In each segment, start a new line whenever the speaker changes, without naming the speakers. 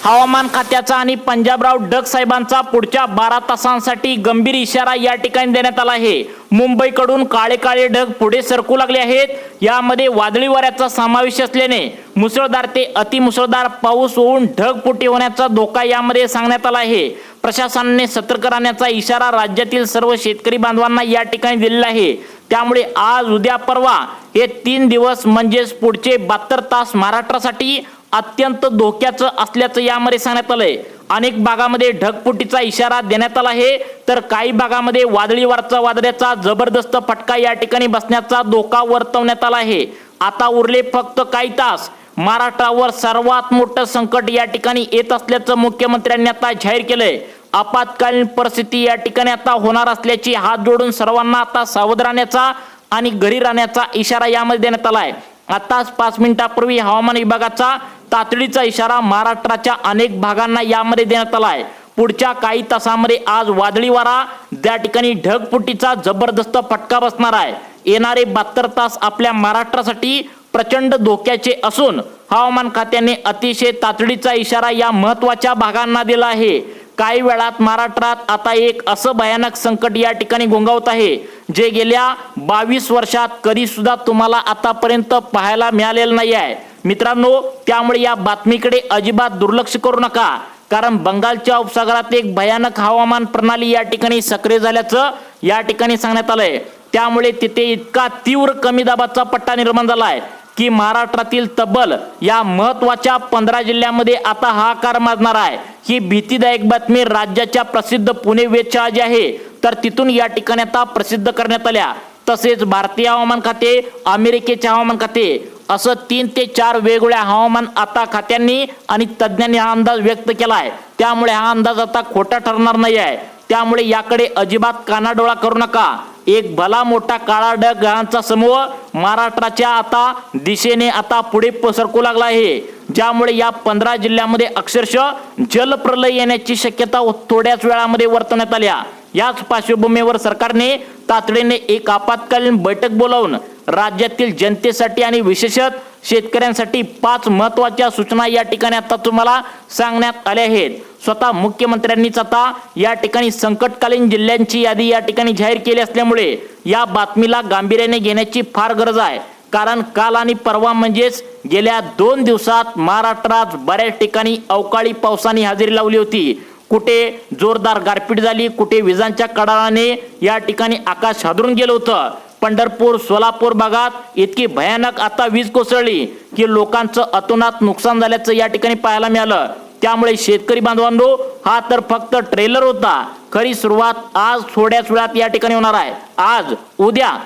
हवामान खात्याचा आणि पंजाबराव डग साहेबांचा पुढच्या 12 तासांसाठी गंभीर इशारा या ठिकाणी देण्यात आला आहे। मुंबईकडून काळे काळे ढग पुढे सरकू लागले आहेत। यामध्ये वादळी वाऱ्याचा समावेश असल्याने मुसळधार ते अतिमुसळधार पाऊस होऊन ढगफुटी होण्याचा धोका यामध्ये सांगण्यात आला आहे। प्रशासनाने सतर्क राहण्याचा इशारा राज्यातील सर्व शेतकरी बांधवांना या ठिकाणी दिलेला आहे। त्यामुळे आज उद्या परवा हे 3 दिवस म्हणजेच पुढचे 72 तास महाराष्ट्रासाठी अत्यंत धोक्याचं असल्याचं यामध्ये सांगण्यात आलंय। अनेक भागामध्ये ढगफुटीचा इशारा देण्यात आला आहे, तर काही भागामध्ये वादळी वाऱ्याचा जबरदस्त फटका या ठिकाणी बसण्याचा धोका वर्तवण्यात आला आहे। आता उरले फक्त काही तास महाराष्ट्रावर सर्वात मोठं संकट या ठिकाणी येत असल्याचं मुख्यमंत्र्यांनी आता जाहीर केलंय। आपत्कालीन परिस्थिती या ठिकाणी आता होणार असल्याची हात जोडून सर्वांना आता सावध राहण्याचा आणि घरी राहण्याचा इशारा यामध्ये देण्यात आलाय। आताच 5 मिनिटांपूर्वी हवामान विभागाचा तातडीचा इशारा महाराष्ट्राच्या अनेक भागांना यामध्ये देण्यात आलाय। पुढच्या काही तासांमध्ये आज वादळी वारा त्या ठिकाणी ढगफुटीचा जबरदस्त फटका बसणार आहे। येणारे 72 तास आपल्या महाराष्ट्रासाठी प्रचंड धोक्याचे असून हवामान खात्याने अतिशय तातडीचा इशारा या महत्त्वाच्या भागांना दिला आहे। काही वेळात महाराष्ट्रात आता एक असं भयानक संकट या ठिकाणी घोंगावत आहे, जे गेल्या 22 वर्षात कधी सुद्धा तुम्हाला आतापर्यंत पाहायला मिळालेलं नाही आहे मित्रांनो। त्यामुळे या बातमीकडे अजिबात दुर्लक्ष करू नका, कारण बंगालच्या उपसागरात एक भयानक हवामान प्रणाली या ठिकाणी सक्रिय झाल्याचं या ठिकाणी सांगण्यात आलंय। त्यामुळे तिथे इतका तीव्र कमी दाबाचा पट्टा निर्माण झाला आहे की महाराष्ट्रातील तब्बल या महत्त्वाच्या 15 जिल्ह्यांमध्ये आता हाहाकार माजणार आहे। ही भीतीदायक बातमी राज्याच्या प्रसिद्ध पुणे वेधशाळा जी आहे तर तिथून या ठिकाणी आता प्रसिद्ध करण्यात आल्या। तसेच भारतीय हवामान खाते, अमेरिकेचे हवामान खाते असं 3 ते 4 वेगवेगळ्या हवामान आता खात्यांनी आणि तज्ज्ञांनी हा अंदाज व्यक्त केला आहे। त्यामुळे हा अंदाज आता खोटा ठरणार नाही आहे। त्यामुळे याकडे अजिबात कानाडोळा करू नका। एक भला मोठा काळा ढगांचा समूह महाराष्ट्राच्या आता दिशेने आता पुढे सरकू लागला आहे, ज्यामुळे या 15 जिल्ह्यांमध्ये अक्षरशः जलप्रलय येण्याची शक्यता थोड्याच वेळामध्ये वर्तवण्यात आल्या। याच पार्श्वभूमीवर सरकारने तातडीने एक आपत्कालीन बैठक बोलावून राज्यातील जनतेसाठी आणि विशेषतः शेतकऱ्यांसाठी 5 महत्त्वाच्या सूचना या ठिकाणी आता तुम्हाला सांगण्यात आल्या आहेत। स्वतः मुख्यमंत्र्यांनीच आता या ठिकाणी संकटकालीन जिल्ह्यांची यादी या ठिकाणी जाहीर केली असल्यामुळे या बातमीला गांभीर्याने घेण्याची फार गरज आहे। कारण काल आणि परवा म्हणजेच गेल्या 2 दिवसात महाराष्ट्रात बऱ्याच ठिकाणी अवकाळी पावसाने हजेरी लावली होती। कुठे जोरदार गारपीट झाली, कुठे विजांच्या कडाने या ठिकाणी आकाश हादरून गेलं होतं। पंढरपूर, सोलापूर भागात इतकी भयानक आता वीज कोसळली की लोकांचं अतोनात नुकसान झाल्याचं या ठिकाणी पाहायला मिळालं। त्यामुळे शेतकरी बांधवांनो, हा तर फक्त ट्रेलर होता। खरी सुरुवात आज थोड्याच वेळात या ठिकाणी होणार आहे। आज, उद्या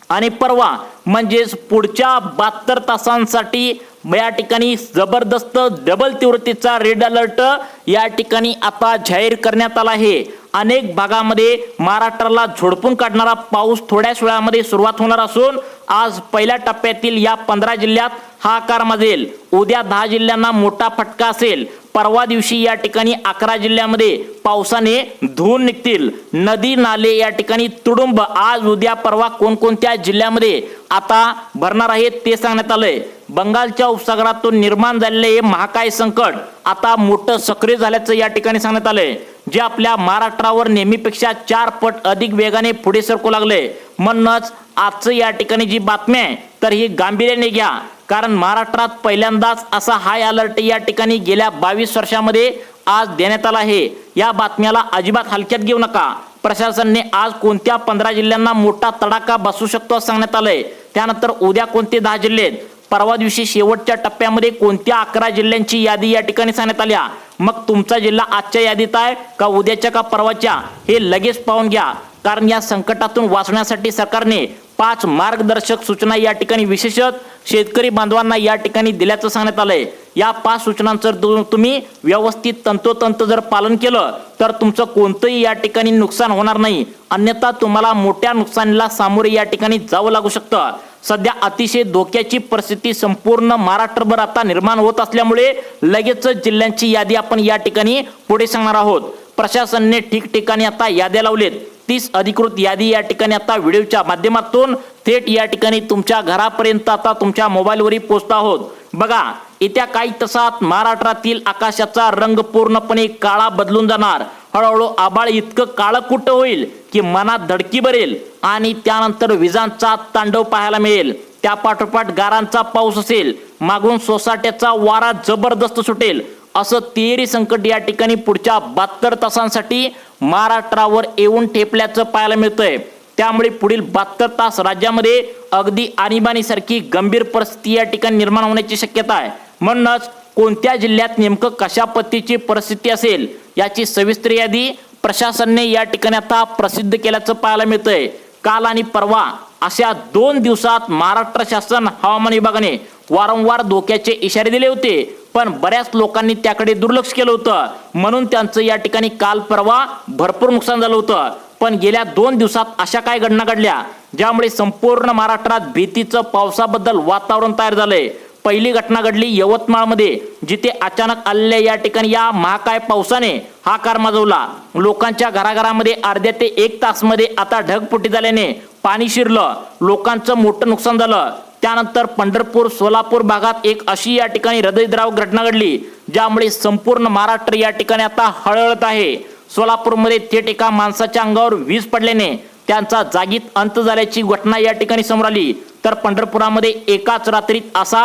आणि परवा म्हणजेच पुढच्या 72 तासांसाठी या ठिकाणी जबरदस्त डबल तीव्रतेचा रेड अलर्ट या ठिकाणी आता जाहीर करण्यात आला आहे। अनेक भागामध्ये महाराष्ट्राला झोडपून काढणारा पाऊस थोड्याच वेळामध्ये सुरुवात होणार असून आज पहिल्या टप्प्यातील या 15 जिल्ह्यात हाहाकार माजेल। उद्या 10 जिल्ह्यांना मोठा फटका असेल। परवा दिवशी या ठिकाणी 11 जिल्ह्यांमध्ये पावसाने धुवून निघतील। नदी नाले या ठिकाणी तुडुंब आज उद्या परवा कोणकोणत्या जिल्ह्यामध्ये आता भरणार आहेत ते सांगण्यात आलंय। बंगालच्या उपसागरातून निर्माण झालेले हे महाकाय संकट आता मोठं सक्रिय झाल्याचं या ठिकाणी सांगण्यात आलंय, जे आपल्या महाराष्ट्रावर नेहमीपेक्षा 4 पट अधिक वेगाने पुढे सरकू लागले। म्हणूनच आजचं या ठिकाणी जी बातमी आहे तर ही गांभीर्याने घ्या, कारण महाराष्ट्रात पहिल्यांदाच असा हाय अलर्ट या ठिकाणी गेल्या 22 वर्षामध्ये आज देण्यात आला आहे। या बातम्याला अजिबात हलक्यात घेऊ नका। प्रशासनाने आज कोणत्या 15 जिल्ह्यांना मोठा तडाखा बसू शकतो असं सांगण्यात आलंय। त्यानंतर उद्या कोणते 10 जिल्हे, परवा दिवशी शेवटच्या टप्प्यामध्ये कोणत्या 11 जिल्ह्यांची यादी या ठिकाणी सांगण्यात आल्या। मग तुमचा जिल्हा आजच्या यादीत आहे का उद्याच्या का परवाच्या हे लगेच पाहून घ्या, कारण या संकटातून वाचण्यासाठी सरकारने 5 मार्गदर्शक सूचना या ठिकाणी विशेषतः शेतकरी बांधवांना या ठिकाणी दिल्याचं सांगण्यात आलंय। या 5 सूचनांचं तुम्ही व्यवस्थित तंतोतंत जर पालन केलं तर तुमचं कोणतंही या ठिकाणी नुकसान होणार नाही, अन्यथा तुम्हाला मोठ्या नुकसानीला सामोरे या ठिकाणी जावं लागू शकतं। सध्या अतिशय धोक्याची परिस्थिती संपूर्ण महाराष्ट्रभर आता निर्माण होत असल्यामुळे लगेचच जिल्ह्यांची यादी आपण या ठिकाणी पुढे सांगणार आहोत। प्रशासनाने ठिकठिकाणी आता याद्या लावलेत। 30 अधिकृत यादी या ठिकाणी आता व्हिडिओच्या माध्यमातून थेट या ठिकाणी तुमच्या घरापर्यंत आता तुमच्या मोबाईलवरही पोहोचत आहोत। बघा, येत्या काही तासात महाराष्ट्रातील आकाशाचा रंग पूर्णपणे काळा बदलून जाणार. हळूहळू आभाळ इतकं काळकुट्ट होईल की मनात धडकी भरेल आणि त्यानंतर विजांचा तांडव पाहायला मिळेल. त्या पाठोपाठ गारांचा पाऊस असेल, मागून सोसाट्याचा वारा जबरदस्त सुटेल. असं तिहेरी संकट या ठिकाणी पुढच्या 72 तासांसाठी महाराष्ट्रावर येऊन ठेपल्याचं पाहायला मिळतंय. त्यामुळे पुढील 72 तास राज्यामध्ये अगदी आणीबाणीसारखी गंभीर परिस्थिती या ठिकाणी निर्माण होण्याची शक्यता आहे. म्हणूनच कोणत्या जिल्ह्यात नेमकं कशा पद्धतीची परिस्थिती असेल याची सविस्तर यादी प्रशासनाने या ठिकाणी आता प्रसिद्ध केल्याचं पाहायला मिळतंय. काल आणि परवा अशा 2 दिवसात महाराष्ट्र शासन हवामान विभागाने वारंवार धोक्याचे इशारे दिले होते, पण बऱ्याच लोकांनी त्याकडे दुर्लक्ष केलं होतं. म्हणून त्यांचं या ठिकाणी काल परवा भरपूर नुकसान झालं होतं. पण गेल्या 2 दिवसात अशा काय घटना घडल्या ज्यामुळे संपूर्ण महाराष्ट्रात भीतीचं पावसाबद्दल वातावरण तयार झालंय. पहिली घटना घडली यवतमाळमध्ये, जिथे अचानक आलेल्या या ठिकाणी या महाकाय पावसाने हाकार माजवला. लोकांच्या घराघरामध्ये अर्ध्या ते 1 तासमध्ये आता ढगफुटी झाल्याने पाणी शिरलं, लोकांचं मोठं नुकसान झालं. त्यानंतर पंढरपूर सोलापूर भागात एक अशी या ठिकाणी हृदयद्रावक घटना घडली ज्यामुळे संपूर्ण महाराष्ट्र या ठिकाणी आता हळहळत आहे. सोलापूरमध्ये थेट एका माणसाच्या अंगावर वीज पडल्याने त्यांचा जागीत अंत झाल्याची घटना या ठिकाणी समोर आली. तर पंढरपुरामध्ये एकाच रात्रीत असा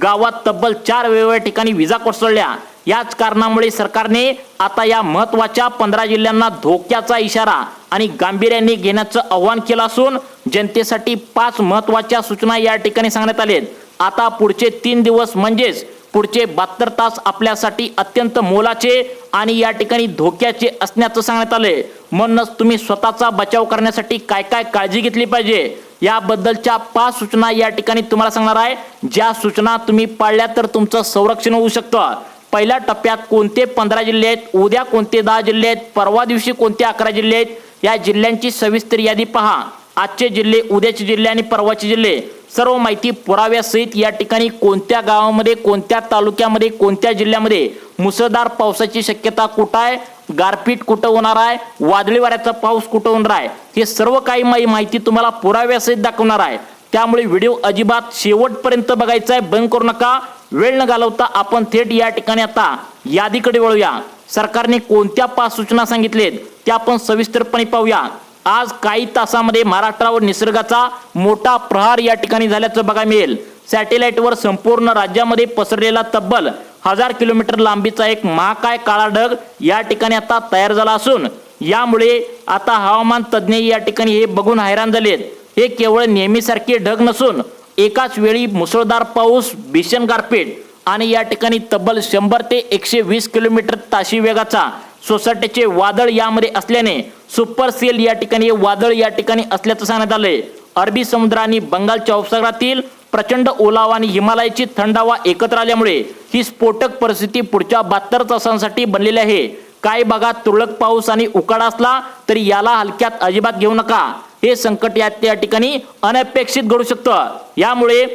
गावात तब्बल 4 वेगवेगळ्या ठिकाणी विजा कोसळल्या. याच कारणामुळे सरकारने आता या महत्त्वाच्या 15 जिल्ह्यांना धोक्याचा इशारा आणि गांभीर्याने घेण्याचं आवाहन केलं असून जनतेसाठी 5 महत्त्वाच्या सूचना या ठिकाणी सांगण्यात आलेत. आता पुढचे 3 दिवस म्हणजेच पुढचे 72 तास आपल्यासाठी अत्यंत मोलाचे आणि या ठिकाणी धोक्याचे असण्याचं सांगण्यात आले. म्हणूनच तुम्ही स्वतःचा बचाव करण्यासाठी काय काय काळजी घेतली पाहिजे याबद्दलच्या 5 सूचना या ठिकाणी तुम्हाला सांगणार आहे. ज्या सूचना तुम्ही पाळल्या तर तुमचं संरक्षण होऊ शकतं. पहिल्या टप्प्यात कोणते 15 जिल्हे आहेत, उद्या कोणते 10 जिल्हे आहेत, परवा दिवशी कोणते 11 जिल्हे आहेत, या जिल्ह्यांची सविस्तर यादी पहा. आजचे जिल्हे, उद्याचे जिल्हे आणि परवाचे जिल्हे सर्व माहिती पुराव्यासहित या ठिकाणी कोणत्या गावामध्ये, कोणत्या तालुक्यामध्ये, कोणत्या जिल्ह्यामध्ये मुसळधार पावसाची शक्यता कुठं आहे, गारपीट कुठं होणार आहे, वादळी वाऱ्याचा पाऊस कुठं होणार आहे, हे सर्व काही माहिती तुम्हाला पुराव्यासहित दाखवणार आहे. त्यामुळे व्हिडिओ अजिबात शेवटपर्यंत बघायचा आहे, बंद करू नका. वेळ न घालवता आपण थेट या ठिकाणी आता यादीकडे वळूया. सरकारने कोणत्या 5 सूचना सांगितलेत त्या आपण सविस्तरपणे पाहूया. आज काही तासामध्ये महाराष्ट्रावर निसर्गाचा मोठा प्रहार या ठिकाणी झाल्याचं बघायला मिळेल. सॅटेलाइटवर संपूर्ण राज्यामध्ये पसरलेला तब्बल 1000 किलोमीटर लांबीचा एक महाकाय काळा ढग या ठिकाणी आता तयार झाला असून यामुळे आता हवामान तज्ज्ञ या ठिकाणी हे बघून हैराण झालेत. हे केवळ नेहमीसारखे ढग नसून एकाच वेळी मुसळधार पाऊस, भीषण गारपीट आणि या ठिकाणी तब्बल 100 ते 120 किलोमीटर ताशी वेगाचा सोसाट्याचे वादळ यामध्ये असल्याने सुपर सेल या ठिकाणी वादळ या ठिकाणी असल्याचं सांगण्यात आलंय. अरबी समुद्र आणि बंगालच्या उपसागरातील प्रचंड ओलावा आणि हिमालयाची थंड हवा एकत्र आल्यामुळे ही स्फोटक परिस्थिती पुढच्या 72 तासांसाठी बनलेली आहे. काही भागात तुरळक पाऊस आणि उकाडा असला तरी याला हलक्यात अजिबात घेऊ नका. हे संकट या ठिकाणी अनपेक्षित घडू शकतं. यामुळे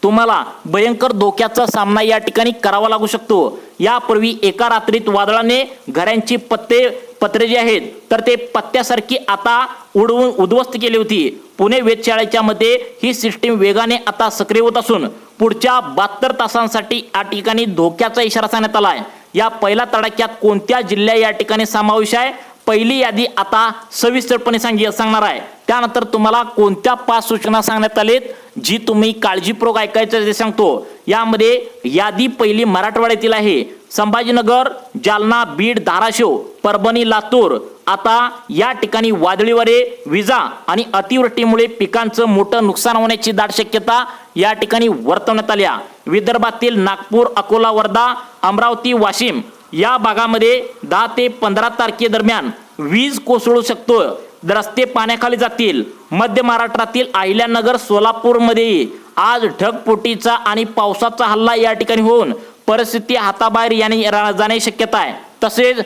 तुम्हाला भयंकर धोक्याचा सामना या ठिकाणी करावा लागू शकतो. यापूर्वी एका रात्रीत वादळाने घरांची पत्रे जे आहेत तर ते पत्त्यासारखी आता उडवून उद्ध्वस्त केली होती. पुणे वेधशाळेच्या मध्ये ही सिस्टीम वेगाने आता सक्रिय होत असून पुढच्या 72 तासांसाठी या ठिकाणी धोक्याचा इशारा सांगण्यात आला आहे. या पहिल्या तडाख्यात कोणत्या जिल्ह्या या ठिकाणी समावेश आहे, पहिली यादी आता सविस्तरपणे सांगणार आहे. त्यानंतर तुम्हाला कोणत्या 5 सूचना सांगण्यात आलेत जी तुम्ही काळजीपूर्वक ऐकायचं ते सांगतो. यामध्ये यादी पहिली मराठवाड्यातील आहे. संभाजीनगर, जालना, बीड, धाराशिव, परभणी, लातूर. आता या ठिकाणी वादळी वारे, विजा आणि अतिवृष्टीमुळे पिकांचं मोठं नुकसान होण्याची दाट शक्यता या ठिकाणी वर्तवण्यात आल्या. विदर्भातील नागपूर, अकोला, वर्धा, अमरावती, वाशिम या भागामध्ये 10 ते 15 तारखेदरम्यान वीज कोसळू शकतो. रस्ते पाण्याखाली जातील. मध्य महाराष्ट्रातील अहिल्यानगर, सोलापूरमध्ये आज ढगफुटीचा आणि पावसाचा हल्ला या ठिकाणी होऊन परिस्थिती हाताबाहेर जाण्याची शक्यता आहे. तसेच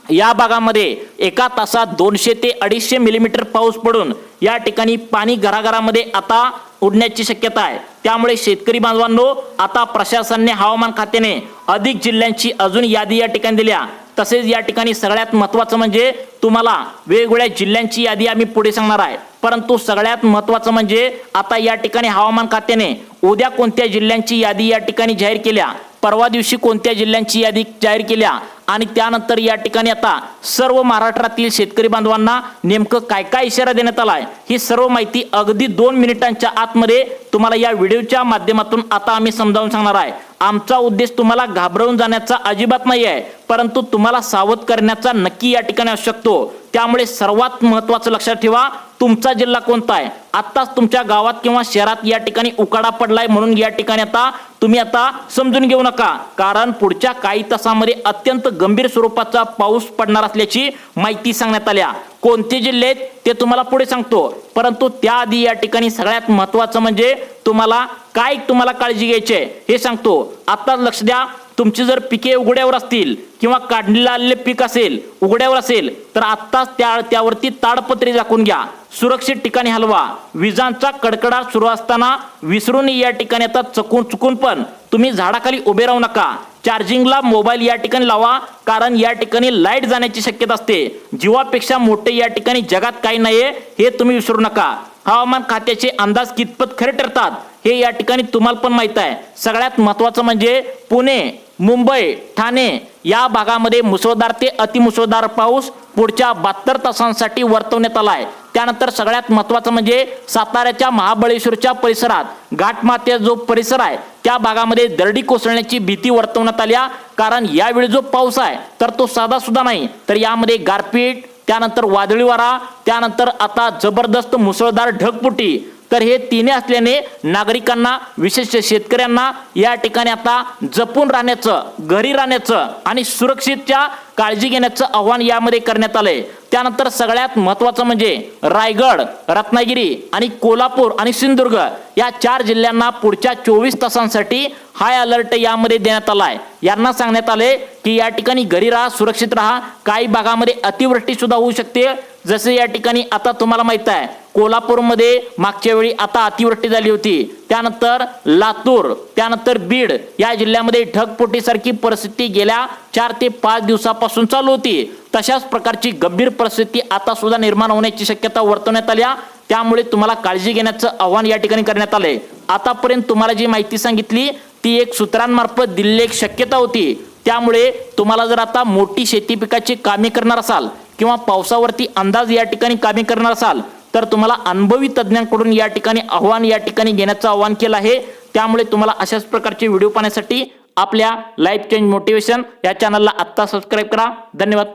या भागामध्ये एका तासात 200 ते 250 मिलीमीटर पाऊस पडून या ठिकाणी पाणी घराघरामध्ये आता उडण्याची शक्यता आहे. त्यामुळे शेतकरी बांधवांनो, आता प्रशासनाने, हवामान खात्याने अधिक जिल्ह्यांची अजून यादी या ठिकाणी दिल्या. तसेच या ठिकाणी सगळ्यात महत्त्वाचं म्हणजे तुम्हाला वेगवेगळ्या जिल्ह्यांची यादी आम्ही पुढे सांगणार आहे. परंतु सगळ्यात महत्त्वाचं म्हणजे आता या ठिकाणी हवामान खात्याने उद्या कोणत्या जिल्ह्यांची यादी या ठिकाणी जाहीर केल्या, परवा दिवशी कोणत्या जिल्ह्यांची यादी जाहीर केल्या आणि त्यानंतर या ठिकाणी आता सर्व महाराष्ट्रातील शेतकरी बांधवांना नेमकं काय काय इशारा देण्यात आलाय ही सर्व माहिती अगदी 2 मिनिटांच्या आतमध्ये तुम्हाला या व्हिडिओच्या माध्यमातून आता आम्ही समजावून सांगणार आहे। आमचा उद्देश तुम्हाला घाबरवून जाण्याचा अजिबात नाही आहे, परंतु तुम्हाला सावध करण्याचा नक्की या ठिकाणी असू शकतो। त्यामुळे सर्वात महत्त्वाचं लक्षात ठेवा, तुमचा जिल्हा कोणता आहे, आत्ताच तुमच्या गावात किंवा शहरात या ठिकाणी उकाडा पडलाय म्हणून या ठिकाणी आता तुम्ही आता समजून घेऊ नका, कारण पुढच्या काही तासांमध्ये अत्यंत गंभीर स्वरूपाचा पाऊस पडणार असल्याची माहिती सांगण्यात आल्या। कोणते जिल्हे आहेत ते तुम्हाला पुढे सांगतो, परंतु त्याआधी या ठिकाणी सगळ्यात महत्त्वाचं म्हणजे तुम्हाला काळजी घ्यायची आहे हे सांगतो। आता लक्ष द्या, तुमची जर पिके उघड्यावर असतील किंवा काढणीला आलेले पीक असेल उघड्यावर असेल तर आत्ताच त्यावरती ताडपत्री झाकून घ्या, सुरक्षित ठिकाणी हलवा। विजांचा कडकडाट सुरू असताना विसरून या ठिकाणी आता चुकून पण तुम्ही झाडाखाली उभे राहू नका। चार्जिंगला मोबाईल या ठिकाणी लावा, कारण या ठिकाणी लाईट जाण्याची शक्यता असते। जीवापेक्षा मोठे या ठिकाणी जगात काही नाहीये हे तुम्ही विसरू नका। हवामान खात्याचे अंदाज कितपत खरे ठरतात हे या ठिकाणी तुम्हाला पण माहित आहे। सगळ्यात महत्त्वाचं म्हणजे पुणे, मुंबई, ठाणे या भागामध्ये मुसळधार ते अतिमुसळधार पाऊस पुढच्या 72 तासांसाठी वर्तवण्यात आलाय। त्यानंतर सगळ्यात महत्त्वाचं म्हणजे साताऱ्याच्या महाबळेश्वरच्या परिसरात घाटमाथ्याचा जो परिसर आहे त्या भागामध्ये दरडी कोसळण्याची भीती वर्तवण्यात आल्या, कारण यावेळी जो पाऊस आहे तर तो साधा सुद्धा नाही, तर यामध्ये गारपीट, त्यानंतर वादळी वारा, त्यानंतर आता जबरदस्त मुसळधार ढगफुटी, तर हे तिन्ही असल्याने नागरिकांना विशेष शेतकऱ्यांना या ठिकाणी आता जपून राहण्याचं, घरी राहण्याचं आणि सुरक्षितच्या काळजी घेण्याचं आव्हान यामध्ये करण्यात आलंय। त्यानंतर सगळ्यात महत्त्वाचं म्हणजे रायगड, रत्नागिरी आणि कोल्हापूर आणि सिंधुदुर्ग या 4 जिल्ह्यांना पुढच्या 24 तासांसाठी हाय अलर्ट यामध्ये देण्यात आलाय। यांना सांगण्यात आले की या ठिकाणी घरी राहा, सुरक्षित राहा। काही भागामध्ये अतिवृष्टी सुद्धा होऊ शकते, जसे या ठिकाणी आता तुम्हाला माहित आहे कोल्हापूरमध्ये मागच्या वेळी आता अतिवृष्टी झाली होती। त्यानंतर लातूर, त्यानंतर बीड या जिल्ह्यामध्ये ढगफुटीसारखी परिस्थिती गेल्या 4 ते 5 दिवसापासून चालू होती। तशाच प्रकारची गंभीर परिस्थिती आता सुद्धा निर्माण होण्याची शक्यता वर्तवण्यात आल्या। त्यामुळे तुम्हाला काळजी घेण्याचं आव्हान या ठिकाणी करण्यात आलंय। आतापर्यंत तुम्हाला जी माहिती सांगितली ती एक सूत्रांमार्फत दिलेली एक शक्यता होती। त्यामुळे तुम्हाला जर आता मोठी शेती पिकाची कामे करणार असाल किंवा पावसावरती अंदाज या ठिकाणी कामे करणार असाल तर तुम्हाला अनुभवी तज्ञांकडून या ठिकाणी आव्हान या ठिकाणी घेण्याचं आव्हान केलं आहे। त्यामुळे तुम्हाला अशाच प्रकारचे व्हिडिओ पाहण्यासाठी आपल्या लाईफ चेंज मोटिवेशन या चॅनलला आत्ता सबस्क्राईब करा। धन्यवाद।